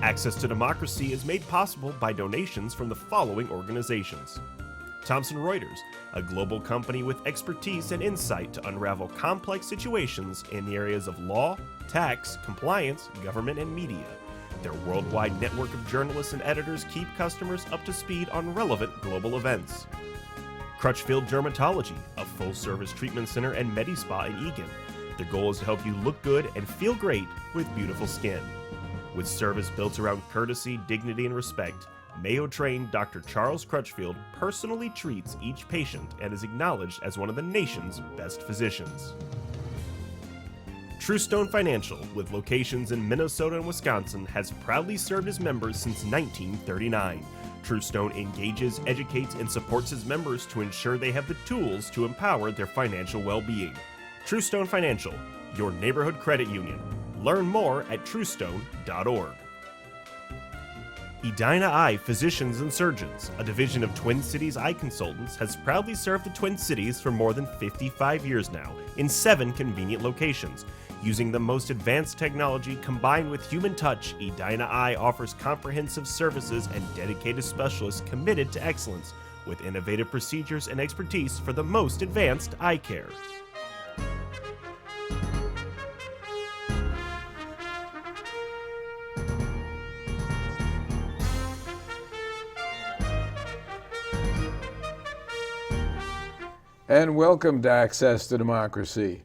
Access to Democracy is made possible by donations from the following organizations. Thomson Reuters, a global company with expertise and insight to unravel complex situations in the areas of law, tax, compliance, government, and media. Their worldwide network of journalists and editors keep customers up to speed on relevant global events. Crutchfield Dermatology, a full-service treatment center and Medi-Spa in Eagan. Their goal is to help you look good and feel great with beautiful skin. With service built around courtesy, dignity, and respect, Mayo-trained Dr. Charles Crutchfield personally treats each patient and is acknowledged as one of the nation's best physicians. Truestone Financial, with locations in Minnesota and Wisconsin, has proudly served its members since 1939. Truestone engages, educates, and supports its members to ensure they have the tools to empower their financial well-being. Truestone Financial, your neighborhood credit union. Learn more at truestone.org. Edina Eye Physicians and Surgeons, a division of Twin Cities Eye Consultants, has proudly served the Twin Cities for more than 55 years now in 7 convenient locations. Using the most advanced technology combined with human touch, Edina Eye offers comprehensive services and dedicated specialists committed to excellence with innovative procedures and expertise for the most advanced eye care. And welcome to Access to Democracy.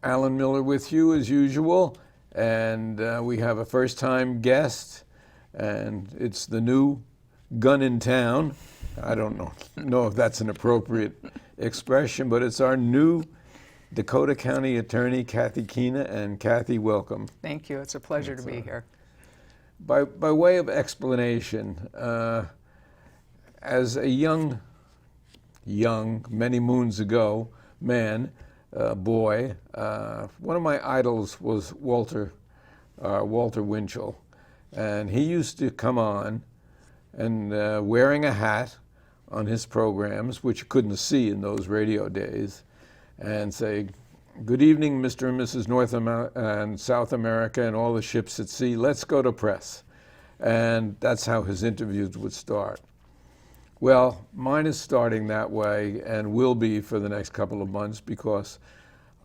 Alan Miller with you as usual, and we have a first-time guest, and it's the new gun in town. I don't know if that's an appropriate expression, but it's our new Dakota County Attorney, Kathy Keena, and Kathy, welcome. Thank you. It's a pleasure to be here. By way of explanation, as a young, many moons ago, boy, one of my idols was Walter Winchell, and he used to come on and wearing a hat on his programs, which you couldn't see in those radio days, and say, "Good evening, Mr. and Mrs. North and South America and all the ships at sea, let's go to press." And that's how his interviews would start. Well, mine is starting that way and will be for the next couple of months because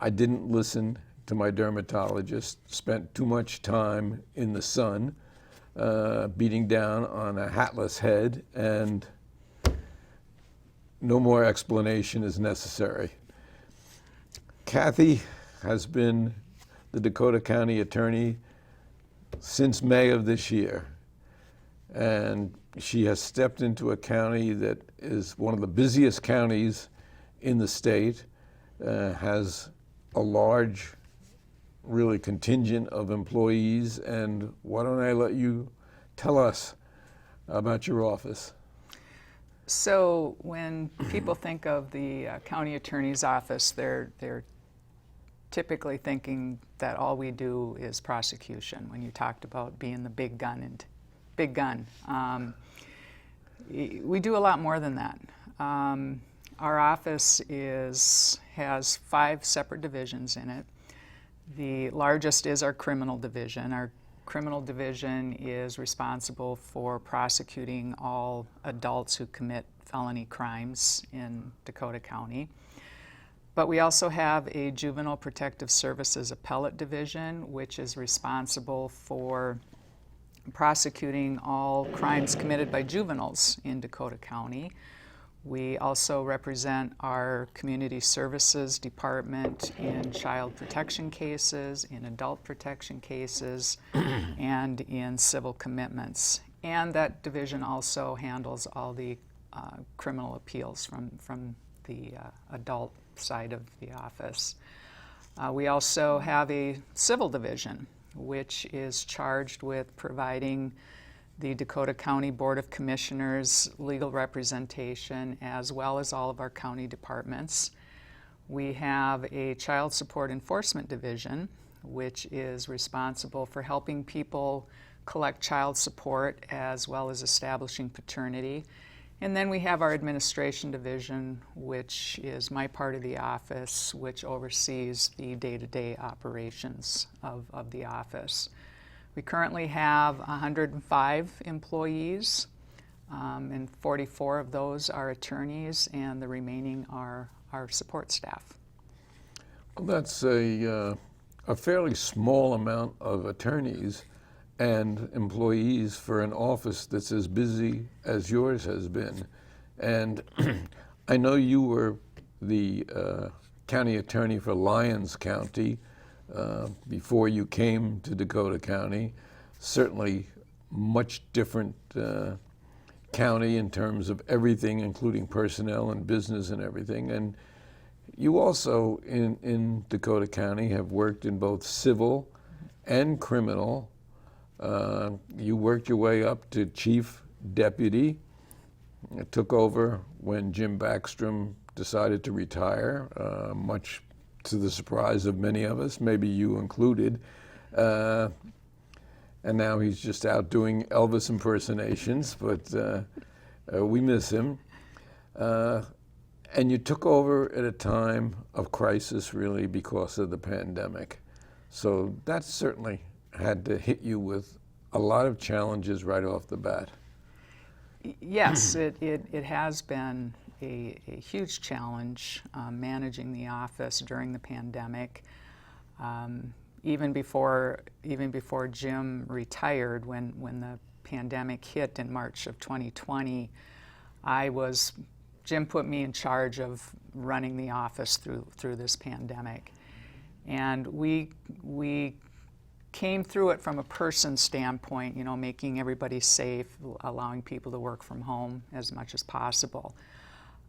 I didn't listen to my dermatologist, spent too much time in the sun, beating down on a hatless head, and no more explanation is necessary. Kathy has been the Dakota County Attorney since May of this year, and she has stepped into a county that is one of the busiest counties in the state, has a large, really, contingent of employees. And why don't I let you tell us about your office? So when people think of the county attorney's office, they're typically thinking that all we do is prosecution. When you talked about being the big gun. We do a lot more than that. Our office has 5 separate divisions in it. The largest is our criminal division. Our criminal division is responsible for prosecuting all adults who commit felony crimes in Dakota County. But we also have a juvenile protective services appellate division, which is responsible for prosecuting all crimes committed by juveniles in Dakota County. We also represent our community services department in child protection cases, in adult protection cases, and in civil commitments. And that division also handles all the criminal appeals from the adult side of the office. We also have a civil division, which is charged with providing the Dakota County Board of Commissioners legal representation, as well as all of our county departments. We have a child support enforcement division, which is responsible for helping people collect child support as well as establishing paternity. And then we have our administration division, which is my part of the office, which oversees the day-to-day operations of the office. We currently have 105 employees, and 44 of those are attorneys, and the remaining are our support staff. Well, that's a fairly small amount of attorneys and employees for an office that's as busy as yours has been. And I know you were the county attorney for Lyons County before you came to Dakota County. Certainly much different county in terms of everything, including personnel and business and everything. And you also, in Dakota County, have worked in both civil and criminal. You worked your way up to chief deputy. It took over when Jim Backstrom decided to retire, much to the surprise of many of us, maybe you included. And now he's just out doing Elvis impersonations, but we miss him. And you took over at a time of crisis, really, because of the pandemic. So that certainly had to hit you with a lot of challenges right off the bat. Yes, it has been a huge challenge managing the office during the pandemic. Even before Jim retired, when the pandemic hit in March of 2020, Jim put me in charge of running the office through this pandemic. And we came through it from a person standpoint, making everybody safe, allowing people to work from home as much as possible.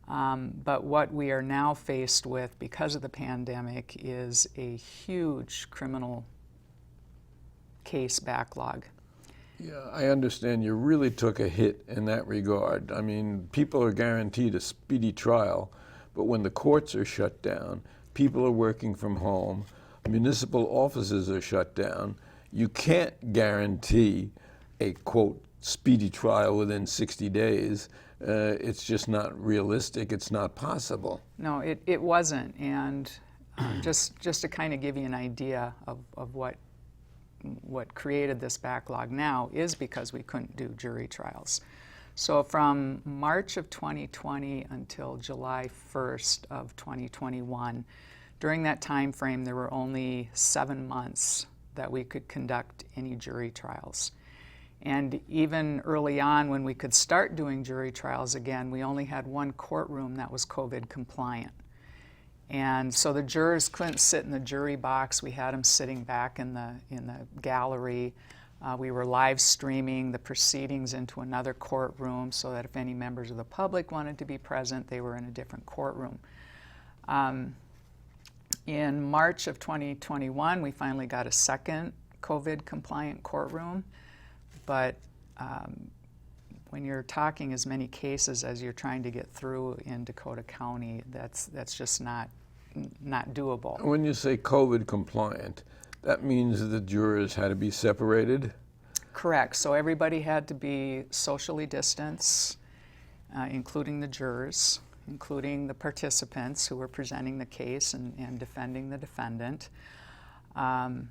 But what we are now faced with because of the pandemic is a huge criminal case backlog. Yeah, I understand you really took a hit in that regard. I mean, people are guaranteed a speedy trial, but when the courts are shut down, people are working from home, municipal offices are shut down, you can't guarantee a, quote, speedy trial within 60 days. It's just not realistic, it's not possible. No, it wasn't, and just to kind of give you an idea of what created this backlog now is because we couldn't do jury trials. So from March of 2020 until July 1st of 2021, during that time frame there were only 7 months that we could conduct any jury trials. And even early on when we could start doing jury trials again, we only had one courtroom that was COVID compliant. And so the jurors couldn't sit in the jury box. We had them sitting back in the gallery. We were live streaming the proceedings into another courtroom so that if any members of the public wanted to be present, they were in a different courtroom. In March of 2021, we finally got a second COVID compliant courtroom. But when you're talking as many cases as you're trying to get through in Dakota County, that's just not doable. When you say COVID compliant, that means the jurors had to be separated? Correct. So everybody had to be socially distanced, including the jurors, including the participants who were presenting the case and defending the defendant. And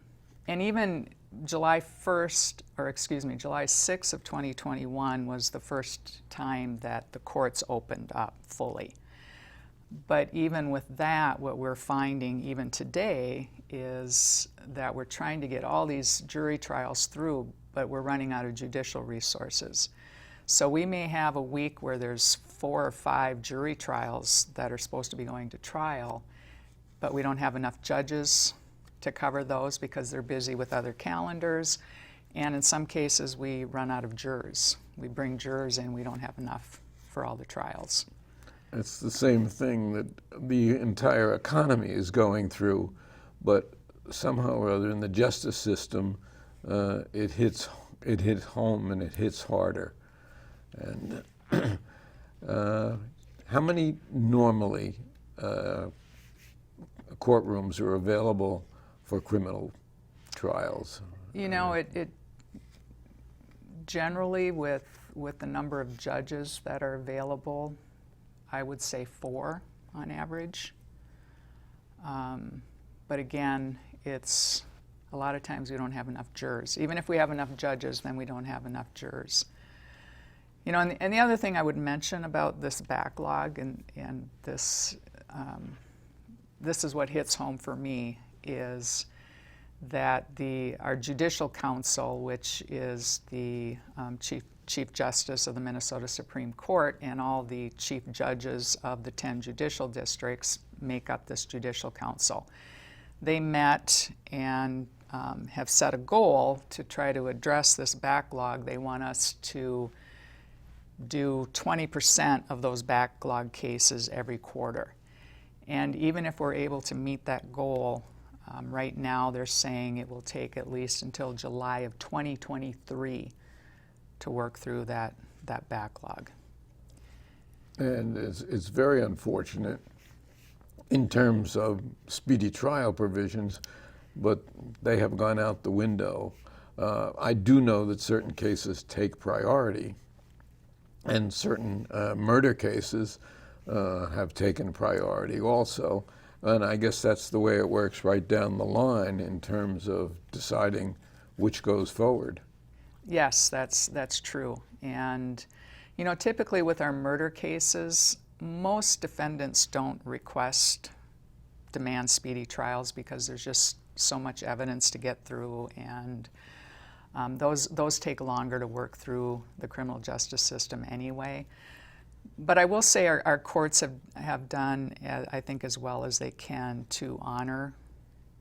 even July 6th of 2021 was the first time that the courts opened up fully. But even with that, what we're finding even today is that we're trying to get all these jury trials through, but we're running out of judicial resources. So we may have a week where there's 4 or 5 jury trials that are supposed to be going to trial, but we don't have enough judges to cover those because they're busy with other calendars. And in some cases, we run out of jurors. We bring jurors in, we don't have enough for all the trials. It's the same thing that the entire economy is going through, but somehow or other in the justice system, it hits home and it hits harder. And how many normally courtrooms are available for criminal trials? It generally with the number of judges that are available, I would say 4 on average. But again, it's A lot of times we don't have enough jurors. Even if we have enough judges, then we don't have enough jurors. You know, and the other thing I would mention about this backlog, and this is what hits home for me, is that our Judicial Council, which is the Chief Justice of the Minnesota Supreme Court, and all the chief judges of the 10 judicial districts make up this Judicial Council. They met and have set a goal to try to address this backlog. They want us to do 20% of those backlog cases every quarter. And even if we're able to meet that goal, right now they're saying it will take at least until July of 2023 to work through that backlog. And it's very unfortunate in terms of speedy trial provisions, but they have gone out the window. I do know that certain cases take priority, and certain murder cases have taken priority also. And I guess that's the way it works right down the line in terms of deciding which goes forward. Yes, that's true. And, you know, typically with our murder cases, most defendants don't demand speedy trials because there's just so much evidence to get through, and those take longer to work through the criminal justice system anyway. But I will say our courts have done, I think, as well as they can to honor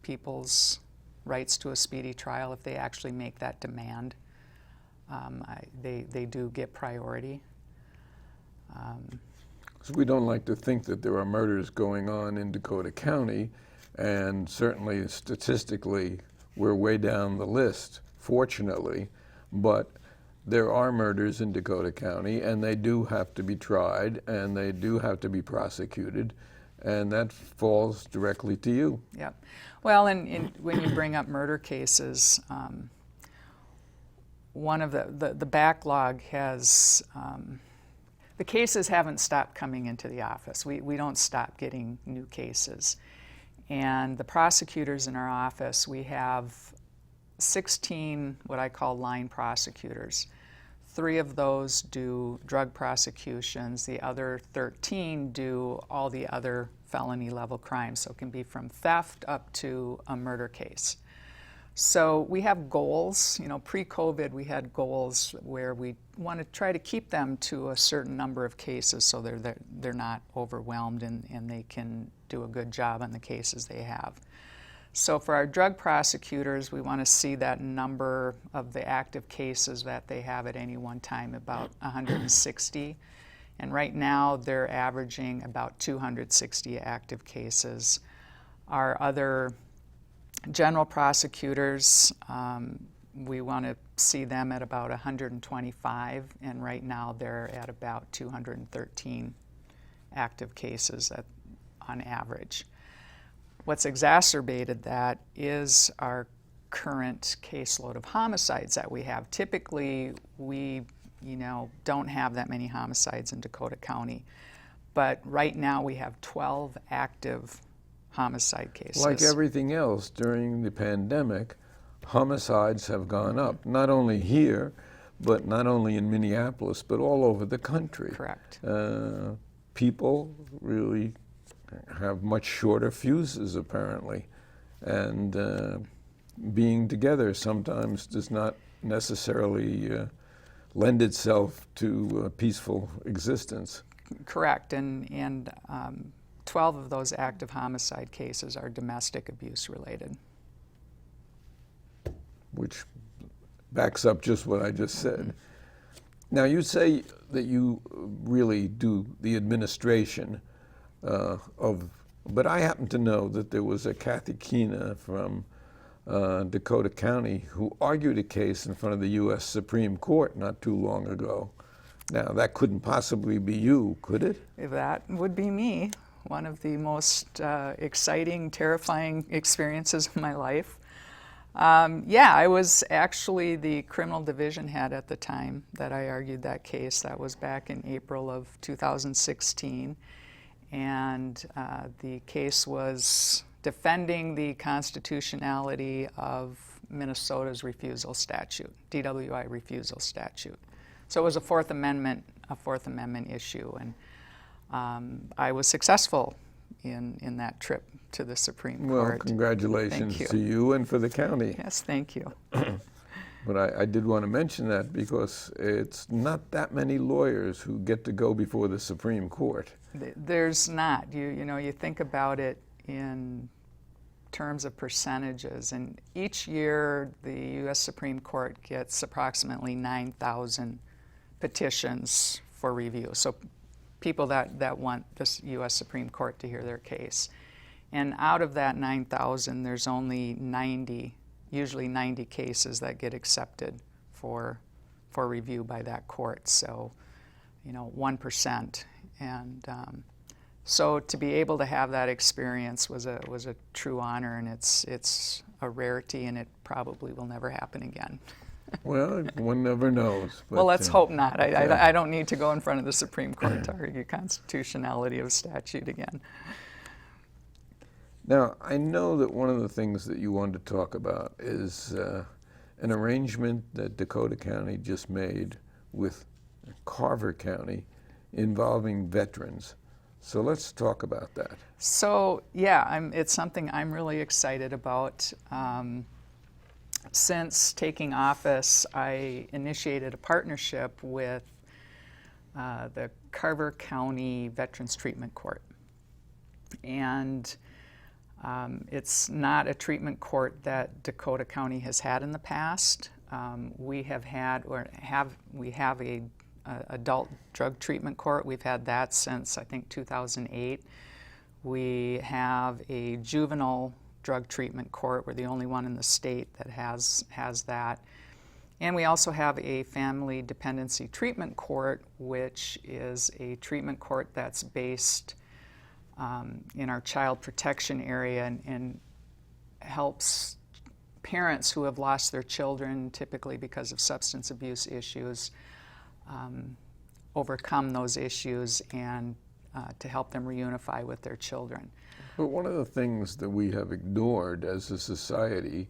people's rights to a speedy trial if they actually make that demand. They do get priority. So we don't like to think that there are murders going on in Dakota County, and certainly statistically we're way down the list, fortunately, but there are murders in Dakota County, and they do have to be tried, and they do have to be prosecuted, and that falls directly to you. Yep. Well, and when you bring up murder cases, one of the backlog has, the cases haven't stopped coming into the office. We don't stop getting new cases. And the prosecutors in our office, we have 16 what I call line prosecutors. 3 of those do drug prosecutions. The other 13 do all the other felony level crimes. So it can be from theft up to a murder case. So we have goals. You know, pre-COVID we had goals where we want to try to keep them to a certain number of cases so they're not overwhelmed and they can do a good job on the cases they have. So for our drug prosecutors, we want to see that number of the active cases that they have at any one time, about 160. And right now they're averaging about 260 active cases. Our other general prosecutors, we want to see them at about 125, and right now they're at about 213 active cases on average. What's exacerbated that is our current caseload of homicides that we have. Typically, we don't have that many homicides in Dakota County, but right now we have 12 active homicide cases. Like everything else during the pandemic, homicides have gone up, not only here, but not only in Minneapolis, but all over the country. Correct. People really have much shorter fuses, apparently, and being together sometimes does not necessarily lend itself to a peaceful existence. Correct, and 12 of those active homicide cases are domestic abuse related. Which backs up just what I just said. Now, you say that you really do the administration but I happen to know that there was a Kathy Keena from Dakota County who argued a case in front of the U.S. Supreme Court not too long ago. Now, that couldn't possibly be you, could it? That would be me. One of the most exciting, terrifying experiences of my life. Yeah, I was actually the criminal division head at the time that I argued that case. That was back in April of 2016. and the case was defending the constitutionality of Minnesota's refusal statute, DWI refusal statute. So it was a Fourth Amendment issue, and I was successful in that trip to the Supreme Court. Well, congratulations Thank to you and for the county. Yes, thank you. But I did want to mention that because it's not that many lawyers who get to go before the Supreme Court. There's not. You know, you think about it in terms of percentages, and each year the U.S. Supreme Court gets approximately 9,000 petitions for review. So people that want this U.S. Supreme Court to hear their case. And out of that 9,000, there's only 90, usually 90 cases that get accepted for review by that court. So, you know, 1%. And so to be able to have that experience was a true honor, and it's a rarity, and it probably will never happen again. Well, one never knows. But, well, let's hope not. I don't need to go in front of the Supreme Court to argue constitutionality of statute again. Now, I know that one of the things that you wanted to talk about is an arrangement that Dakota County just made with Carver County involving veterans. So let's talk about that. So, yeah, it's something I'm really excited about. Since taking office, I initiated a partnership with the Carver County Veterans Treatment Court. And it's not a treatment court that Dakota County has had in the past. We have a adult drug treatment court. We've had that since, I think, 2008. We have a juvenile drug treatment court. We're the only one in the state that has that. And we also have a family dependency treatment court, which is a treatment court that's based in our child protection area and helps parents who have lost their children, typically because of substance abuse issues, overcome those issues and to help them reunify with their children. But one of the things that we have ignored as a society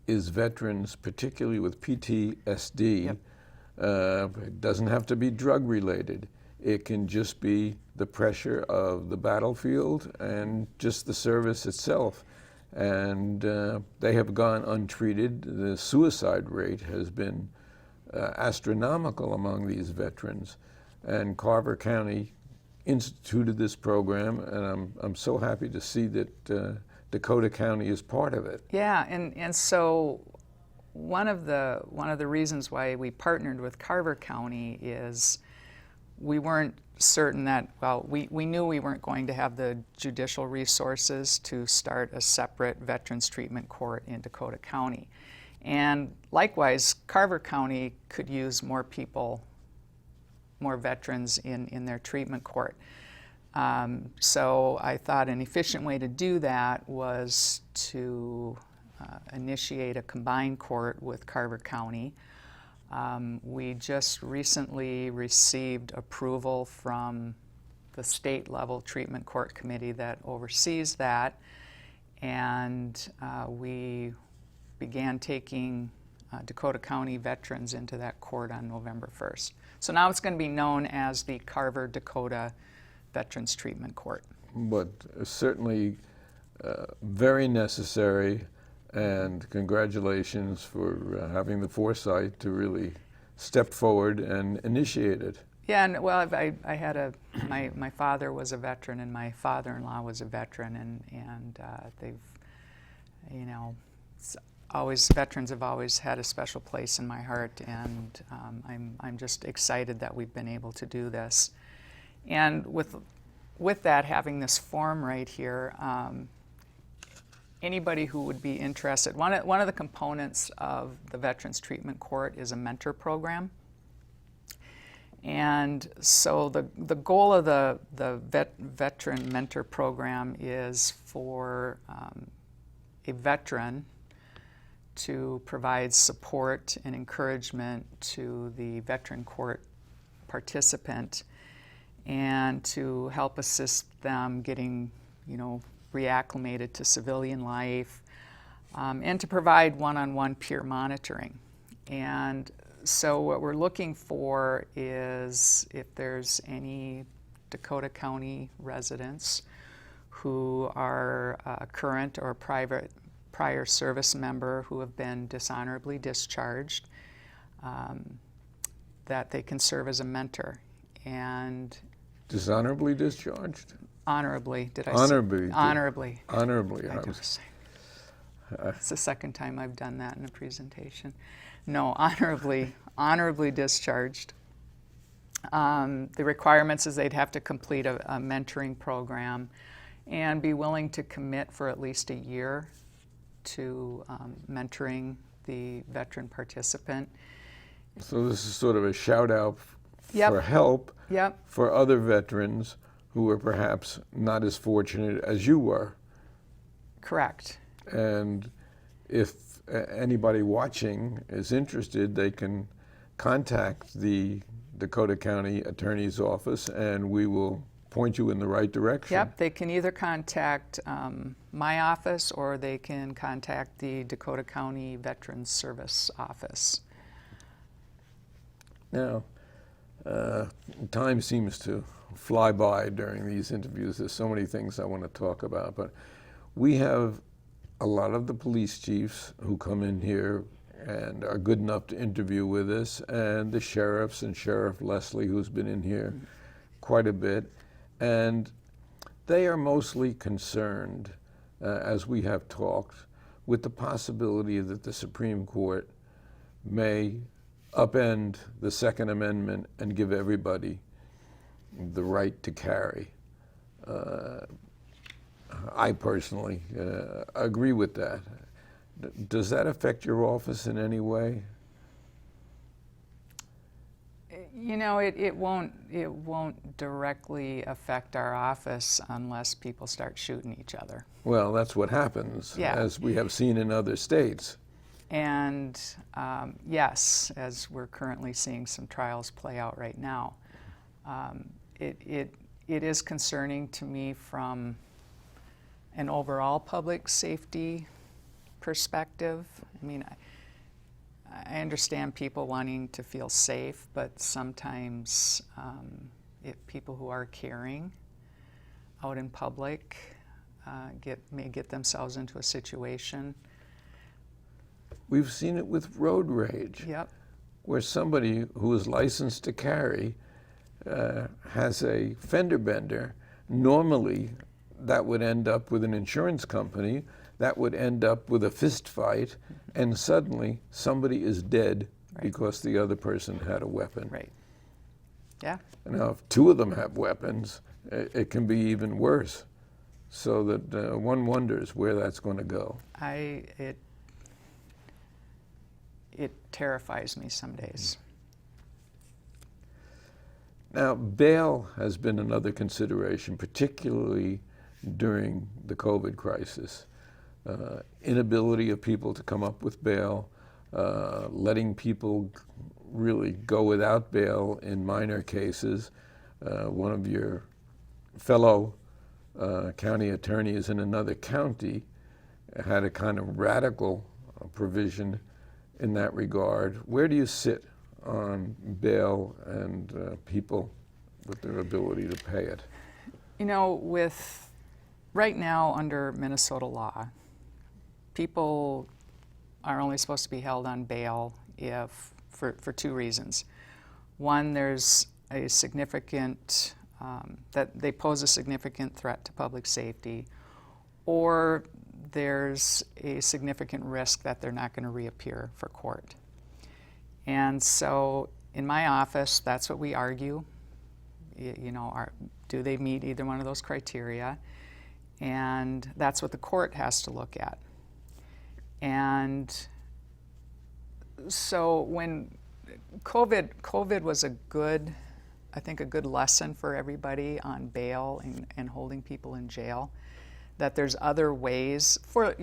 is veterans, particularly with PTSD. Yep. It doesn't have to be drug related. It can just be the pressure of the battlefield and just the service itself. And they have gone untreated. The suicide rate has been astronomical among these veterans. And Carver County instituted this program, and I'm so happy to see that Dakota County is part of it. Yeah, and so one of the reasons why we partnered with Carver County is we weren't certain that, well, we knew we weren't going to have the judicial resources to start a separate veterans treatment court in Dakota County. And likewise, Carver County could use more people, more veterans in their treatment court. So I thought an efficient way to do that was to initiate a combined court with Carver County. We just recently received approval from the state level treatment court committee that oversees that, and we began taking Dakota County veterans into that court on November 1st. So now it's going to be known as the Carver Dakota Veterans Treatment Court. But certainly very necessary, and congratulations for having the foresight to really step forward and initiate it. Yeah, and well, I had my father was a veteran and my father-in-law was a veteran, and they've, you know, veterans have always had a special place in my heart, and I'm just excited that we've been able to do this. And with that, having this form right here, anybody who would be interested, one of the components of the Veterans Treatment Court is a mentor program. And so the goal of the Veteran Mentor Program is for a veteran to provide support and encouragement to the veteran court participant. and to help assist them getting, reacclimated to civilian life, and to provide one-on-one peer monitoring. And so what we're looking for is if there's any Dakota County residents who are current or prior service member who have been dishonorably discharged, that they can serve as a mentor. And Dishonorably discharged? honorably, did I Honorably. say? Honorably. Honorably. I did say. It's the second time I've done that in a presentation. No, honorably discharged. The requirements is they'd have to complete a mentoring program and be willing to commit for at least a year to mentoring the veteran participant. So this is sort of a shout out Yep. for help Yep. for other veterans who were perhaps not as fortunate as you were. Correct. And if anybody watching is interested, they can contact the Dakota County Attorney's Office and we will point you in the right direction. Yep, they can either contact my office or they can contact the Dakota County Veterans Service Office. Now, time seems to fly by during these interviews. There's so many things I want to talk about, but we have a lot of the police chiefs who come in here and are good enough to interview with us, and the sheriffs and Sheriff Leslie, who's been in here quite a bit, and they are mostly concerned, as we have talked, with the possibility that the Supreme Court may upend the Second Amendment and give everybody the right to carry. I personally agree with that. Does that affect your office in any way? It won't directly affect our office unless people start shooting each other. Well, that's what happens, Yeah. as we have seen in other states. And yes, as we're currently seeing some trials play out right now, it is concerning to me from an overall public safety perspective. I mean, I understand people wanting to feel safe, but sometimes if people who are caring out in public may get themselves into a situation. We've seen it with road rage, Yep. where somebody who is licensed to carry has a fender bender. Normally, that would end up with an insurance company, that would end up with a fist fight, and suddenly somebody is dead because the other person had a weapon. Right. Yeah. Now, if two of them have weapons, it can be even worse. So that one wonders where that's going to go. It terrifies me some days. Now, bail has been another consideration, particularly during the COVID crisis. Inability of people to come up with bail, letting people really go without bail in minor cases. One of your fellow county attorneys in another county had a kind of radical provision in that regard. Where do you sit on bail and people with their ability to pay it? With right now under Minnesota law, people are only supposed to be held on bail for two reasons. One, there's a significant, that they pose a significant threat to public safety, or there's a significant risk that they're not going to reappear for court. And so in my office, that's what we argue. Do they meet either one of those criteria? And that's what the court has to look at. And so when COVID was a good lesson for everybody on bail and holding people in jail, that there's other ways for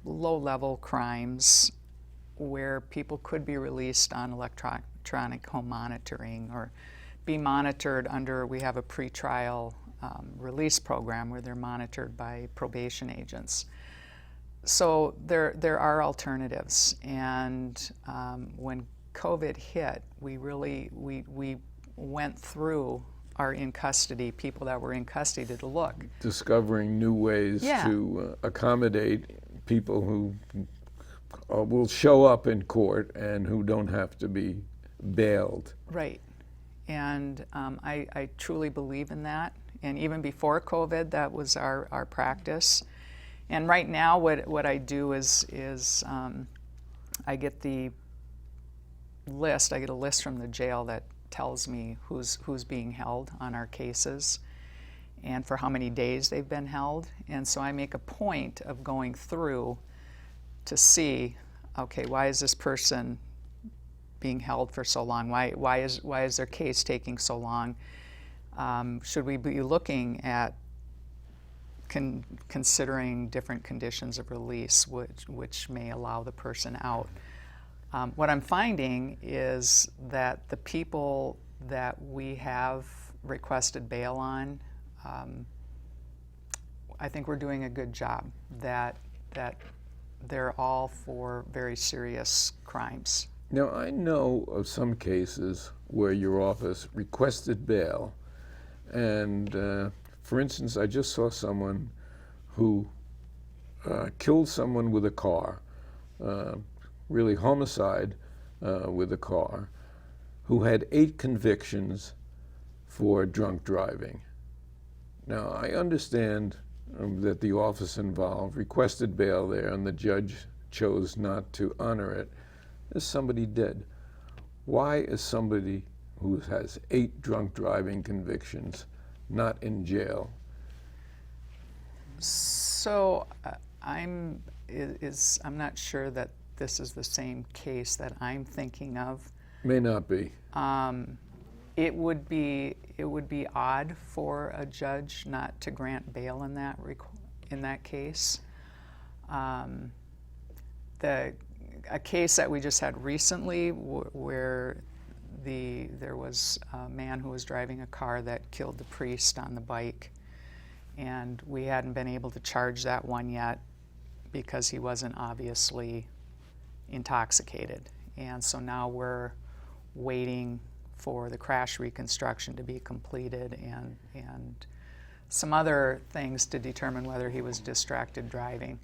low-level crimes where people could be released on electronic home monitoring or be monitored under, we have a pretrial release program where they're monitored by probation agents. So there are alternatives, and when COVID hit, we went through our in custody, people that were in custody, to look. Discovering new ways Yeah. to accommodate people who will show up in court and who don't have to be bailed. Right. And I truly believe in that. And even before COVID, that was our practice. And right now, what I do is I get the list. I get a list from the jail that tells me who's being held on our cases and for how many days they've been held. And so I make a point of going through to see, okay, why is this person being held for so long? Why is their case taking so long? Should we be looking at considering different conditions of release which may allow the person out? What I'm finding is that the people that we have requested bail on, I think we're doing a good job, that they're all for very serious crimes. Now, I know of some cases where your office requested bail, and for instance, I just saw someone who killed someone with a car, really homicide with a car, who had 8 convictions for drunk driving. Now, I understand that the office involved requested bail there and the judge chose not to honor it. Is somebody dead? Why is somebody who has 8 drunk driving convictions not in jail? So I'm not sure that this is the same case that I'm thinking of. May not be. It would be odd for a judge not to grant bail in that case. A case that we just had recently where there was a man who was driving a car that killed the priest on the bike, and we hadn't been able to charge that one yet because he wasn't obviously intoxicated. And so now we're waiting for the crash reconstruction to be completed and some other things to determine whether he was distracted driving.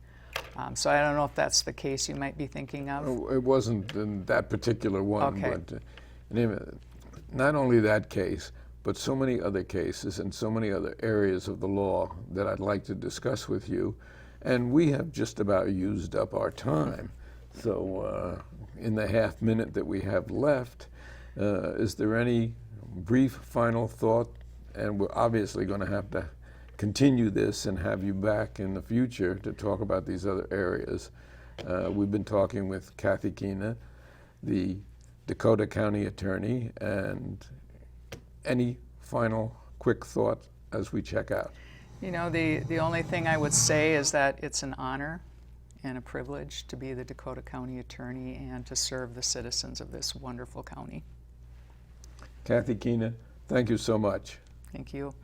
So I don't know if that's the case you might be thinking of. Oh, it wasn't in that particular one, Okay. but not only that case, but so many other cases and so many other areas of the law that I'd like to discuss with you. And we have just about used up our time. So in the half minute that we have left, is there any brief final thought? And we're obviously going to have to continue this and have you back in the future to talk about these other areas. We've been talking with Kathy Keena, the Dakota County attorney, and any final quick thought as we check out? You know, the only thing I would say is that it's an honor and a privilege to be the Dakota County attorney and to serve the citizens of this wonderful county. Kathy Keena, thank you so much. Thank you.